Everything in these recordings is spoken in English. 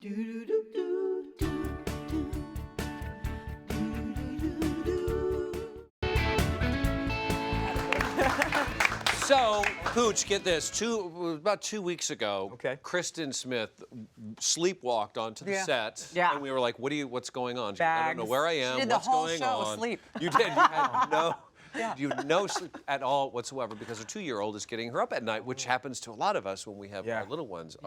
So, Pooch, get this. About 2 weeks ago, Kristin Smith sleepwalked onto the set, and we were like, "What's going on?" She goes, "I don't know where I am. She did the what's whole going show on?" asleep. You did. You had no sleep at all whatsoever because her 2-year-old is getting her up at night, which happens to a lot of us when we have our little ones.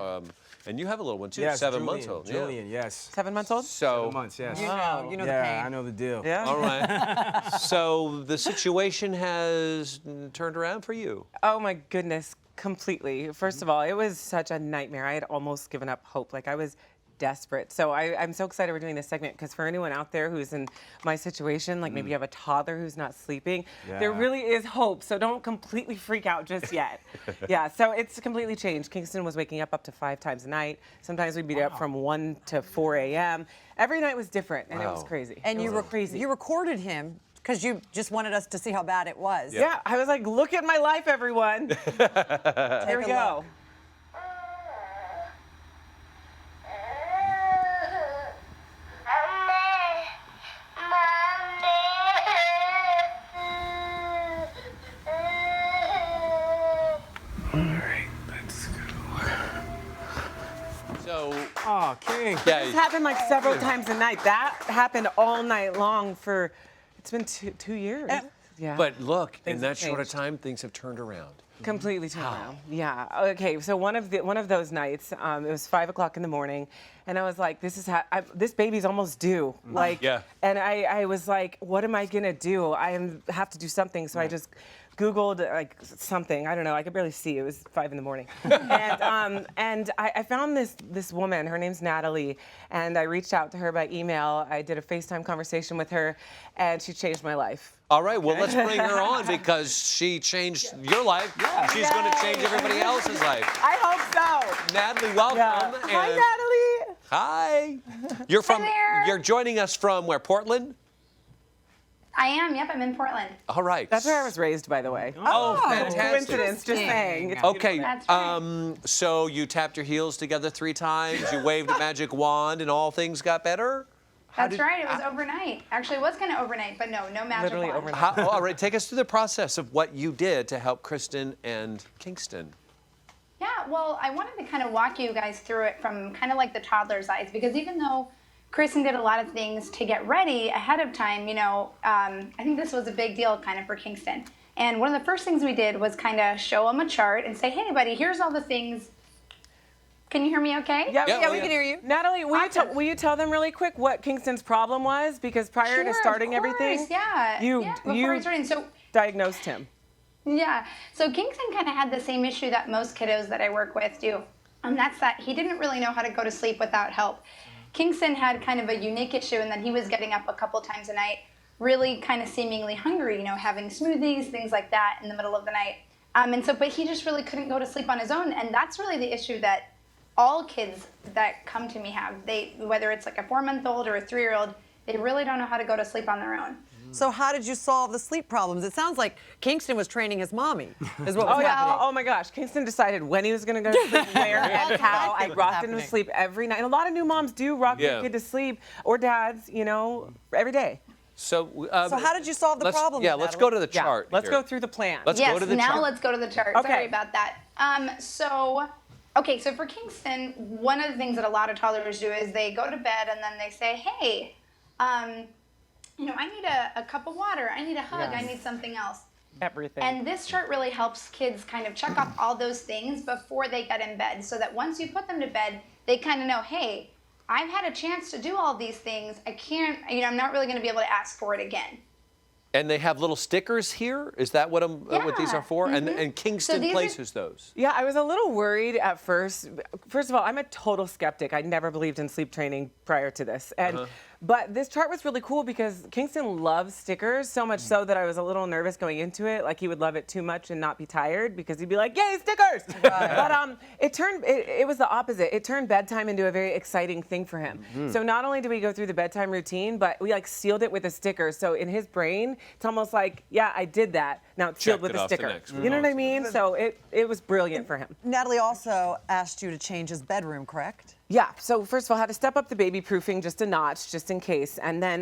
And you have a little one too, yes, 7 months old. Julian, yes. 7 months old? So 7 months, yes. You know the pain. I know the deal. Yeah. all right. So the situation has turned around for you. Oh my goodness, completely. First of all, it was such a nightmare. I had almost given up hope. Like I was desperate. So I'm so excited we're doing this segment because for anyone out there who's in my situation, like maybe you have a toddler who's not sleeping, there really is hope. So don't completely freak out just yet. So it's completely changed. Kingston was waking up to 5 times a night. Sometimes we'd be up from 1 to 4 a.m. Every night was different, and it was crazy. And you were crazy. You recorded him because you just wanted us to see how bad it was. Yeah, I was like, look at my life, everyone. Here we go. Oh, King. This happened like several times a night. That happened all night long for, it's been two years. Yeah. But look, in that have short a changed. time, things have turned around. Completely turned around. Yeah. Okay. So one of those nights, it was 5 o'clock in the morning, and I was like, this baby's almost due. Like, and I was like, what am I gonna do? Have to do something. So I just Googled like something. I don't know. I could barely see. It was 5 in the morning, and I found this woman. Her name's Natalie, and I reached out to her by email. I did a FaceTime conversation with her, and she changed my life. All right, well, let's bring her on because she changed your life. She's going to change everybody else's life. I hope so. Natalie, welcome. Hi, Natalie. Hi. You're joining us from where, Portland? I am, yep, I'm in Portland. All right. That's where I was raised, by the way. Oh, fantastic. Coincidence, just saying. Okay, That's right. so you tapped your heels together 3 times, you waved a magic wand, and all things got better? That's right, it was overnight. Actually, it was kind of overnight, but no magic Literally wand. overnight. All right, take us through the process of what you did to help Kristin and Kingston. Yeah, well, I wanted to kind of walk you guys through it from kind of like the toddler's eyes, because even though Kristin did a lot of things to get ready ahead of time, I think this was a big deal kind of for Kingston. And one of the first things we did was kind of show him a chart and say, hey, buddy, here's all the things. Can you hear me okay? Yeah, we can hear you. Natalie, will you tell them really quick what Kingston's problem was? Because prior to starting everything, you diagnosed him. Yeah, so Kingston kind of had the same issue that most kiddos that I work with do. And that's that he didn't really know how to go to sleep without help. Kingston had kind of a unique issue in that he was getting up a couple times a night, really kind of seemingly hungry, having smoothies, things like that in the middle of the night. But he just really couldn't go to sleep on his own. And that's really the issue that all kids that come to me have. Whether it's like a 4-month-old or a 3-year-old, they really don't know how to go to sleep on their own. So how did you solve the sleep problems? It sounds like Kingston was training his mommy, is what was happening. Oh my gosh, Kingston decided when he was going to go to sleep, where, and how. I rocked him to sleep every night. And a lot of new moms do rock their kid to sleep, or dads, every day. So how did you solve the problem? Yeah, let's go to the chart. Let's go through the plan. Let's go to the chart. Now let's go to the chart. Okay. Sorry about that. So for Kingston, one of the things that a lot of toddlers do is they go to bed and then they say, hey, I need a cup of water, I need a hug, I need something else. Everything. And this chart really helps kids kind of check off all those things before they get in bed, so that once you put them to bed, they kind of know, hey, I've had a chance to do all these things. I can't, I'm not really going to be able to ask for it again. And they have little stickers here? Is that what these are for? And Kingston places those? Yeah, I was a little worried at first. First of all, I'm a total skeptic. I never believed in sleep training prior to this. But this chart was really cool because Kingston loves stickers, so much so that I was a little nervous going into it. Like he would love it too much and not be tired because he'd be like, yay, stickers! But it was the opposite. It turned bedtime into a very exciting thing for him. So not only did we go through the bedtime routine, but we sealed it with a sticker. So in his brain, it's almost like, yeah, I did that. Now it's sealed with a sticker. You know what I mean? So it was brilliant for him. Natalie also asked you to change his bedroom, correct? Yeah, so first of all, had to step up the baby proofing just a notch, just in case, and then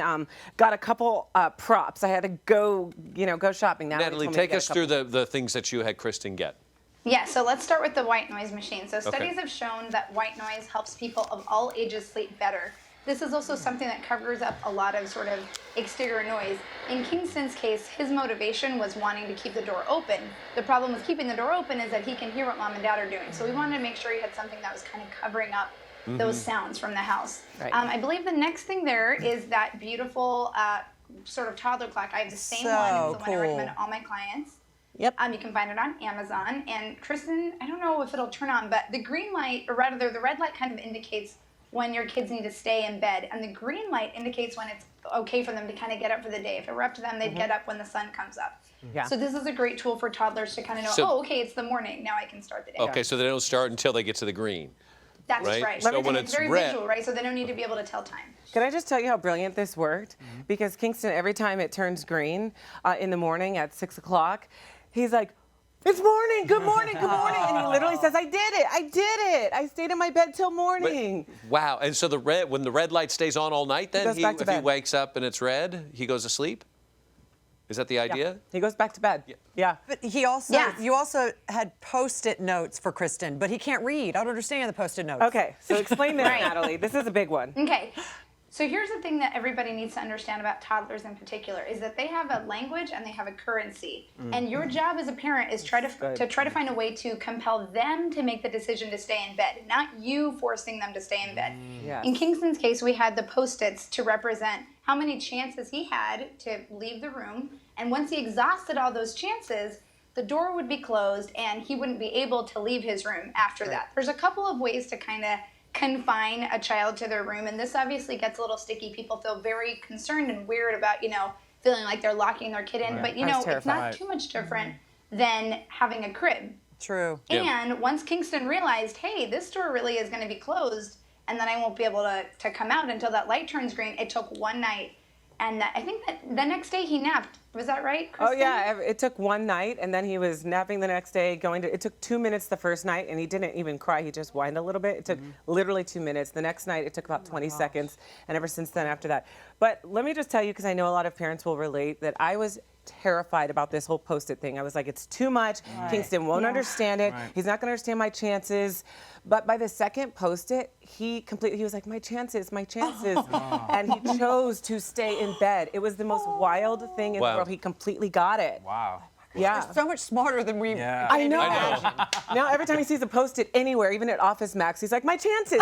got a couple props. I had to go, go shopping. Natalie, take us through the things that you had Kristin get. Yeah, so let's start with the white noise machine. So studies have shown that white noise helps people of all ages sleep better. This is also something that covers up a lot of sort of exterior noise. In Kingston's case, his motivation was wanting to keep the door open. The problem with keeping the door open is that he can hear what mom and dad are doing. So we wanted to make sure he had something that was kind of covering up those sounds from the house. Right. I believe the next thing there is that beautiful sort of toddler clock. I have the same one. It's the one I recommend to all my clients. Yep. You can find it on Amazon. And Kristin, I don't know if it'll turn on, but the green light, or rather the red light kind of indicates when your kids need to stay in bed. And the green light indicates when it's okay for them to kind of get up for the day. If it were up to them, they'd get up when the sun comes up. Yeah. So this is a great tool for toddlers to kind of know, okay, it's the morning. Now I can start the day. Okay, so they don't start until they get to the green. That's right. So when it's very visual, right? So they don't need to be able to tell time. Can I just tell you how brilliant this worked? Because Kingston, every time it turns green in the morning at 6 o'clock, he's like, it's morning, good morning, good morning. And he literally says, I did it. I stayed in my bed till morning. Wow, and so when the red light stays on all night then, if he wakes up and it's red, he goes to sleep? Is that the idea? Yeah. He goes back to bed. Yeah. But you also had Post-it notes for Kristin, but he can't read. I don't understand the Post-it notes. Okay, so explain this, Natalie. This is a big one. Okay. So here's the thing that everybody needs to understand about toddlers in particular is that they have a language and they have a currency. And your job as a parent is try to find a way to compel them to make the decision to stay in bed, not you forcing them to stay in bed. Yes. In Kingston's case, we had the Post-its to represent how many chances he had to leave the room. And once he exhausted all those chances, the door would be closed and he wouldn't be able to leave his room after that. There's a couple of ways to kind of confine a child to their room, and this obviously gets a little sticky. People feel very concerned and weird about, feeling like they're locking their kid in, but it's not too much different than having a crib. True. And once Kingston realized, hey, this door really is going to be closed, and then I won't be able to come out until that light turns green, it took one night. And I think that the next day he napped. Was that right, Kristin? Oh, yeah. It took one night, and then he was napping the next day, it took 2 minutes the first night, and he didn't even cry. He just whined a little bit. It took literally 2 minutes. The next night, it took about 20 seconds, and ever since then after that. But let me just tell you, because I know a lot of parents will relate, that I was terrified about this whole Post-it thing. I was like, it's too much. Kingston won't understand it. He's not going to understand my chances. But by the second Post-it, he was like, my chances. And he chose to stay in bed. It was the most wild thing in the world. He completely got it. Wow. Yeah. They're so much smarter than we. Yeah. I know. Now every time he sees a Post-it anywhere, even at Office Max, he's like, my chances.